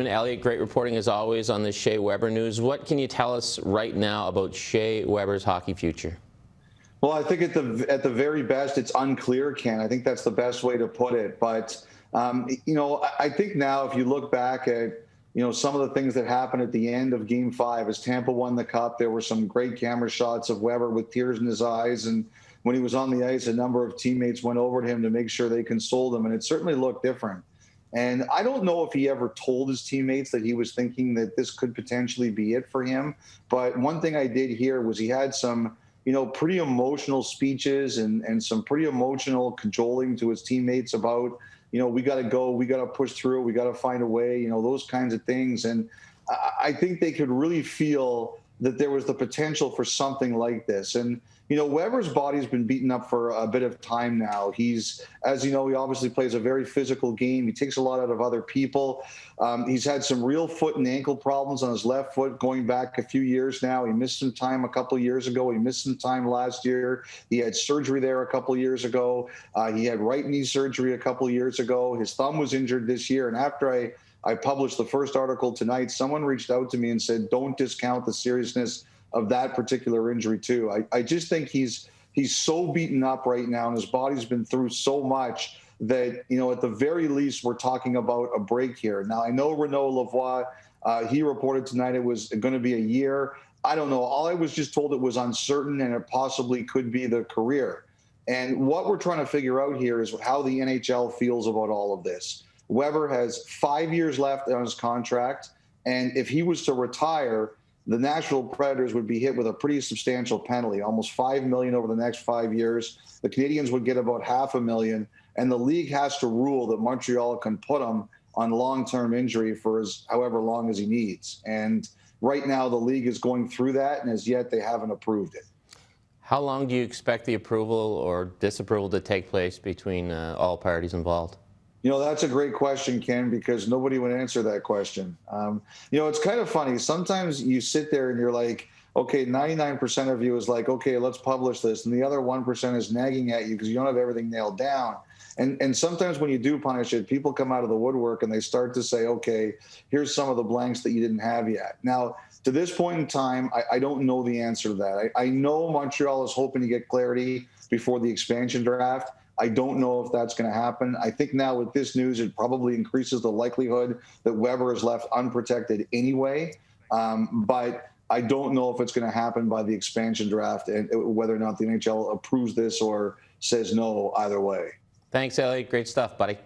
Elliotte, great reporting as always on the Shea Weber news. What can you tell us right now about Shea Weber's hockey future? Well, I think at the very best, it's unclear, Ken. I think that's the best way to put it. But I think now, if you look back at some of the things that happened at the end of Game 5 as Tampa won the Cup, there were some great camera shots of Weber with tears in his eyes, and when he was on the ice, a number of teammates went over to him to make sure they consoled him, and it certainly looked different. And I don't know if he ever told his teammates that he was thinking that this could potentially be it for him. But one thing I did hear was he had some, pretty emotional speeches and some pretty emotional cajoling to his teammates about, we got to go, we got to push through, we got to find a way, those kinds of things. And I think they could really feel that there was the potential for something like this. And, Weber's body's been beaten up for a bit of time now. He's, as you know, he obviously plays a very physical game. He takes a lot out of other people. He's had some real foot and ankle problems on his left foot going back a few years now. He missed some time a couple of years ago. He missed some time last year. He had surgery there a couple of years ago. He had right knee surgery a couple of years ago. His thumb was injured this year. And after I published the first article tonight, someone reached out to me and said, don't discount the seriousness of that particular injury too. I just think he's so beaten up right now, and his body's been through so much that, at the very least, we're talking about a break here. Now, I know Renaud Lavoie, he reported tonight it was going to be a year. I don't know. All I was just told it was uncertain, and it possibly could be the career. And what we're trying to figure out here is how the NHL feels about all of this. Weber has 5 years left on his contract, and if he was to retire, the Nashville Predators would be hit with a pretty substantial penalty, almost $5 million over the next 5 years. The Canadiens would get about $500,000, and the league has to rule that Montreal can put him on long-term injury for however long as he needs. And right now, the league is going through that, and as yet, they haven't approved it. How long do you expect the approval or disapproval to take place between all parties involved? That's a great question, Ken, because nobody would answer that question. It's kind of funny. Sometimes you sit there and you're like, okay, 99% of you is like, okay, let's publish this. And the other 1% is nagging at you because you don't have everything nailed down. And sometimes when you do punish it, people come out of the woodwork and they start to say, okay, here's some of the blanks that you didn't have yet. Now, to this point in time, I don't know the answer to that. I know Montreal is hoping to get clarity before the expansion draft. I don't know if that's going to happen. I think now with this news, it probably increases the likelihood that Weber is left unprotected anyway. But I don't know if it's going to happen by the expansion draft and whether or not the NHL approves this or says no either way. Thanks, Elliotte. Great stuff, buddy.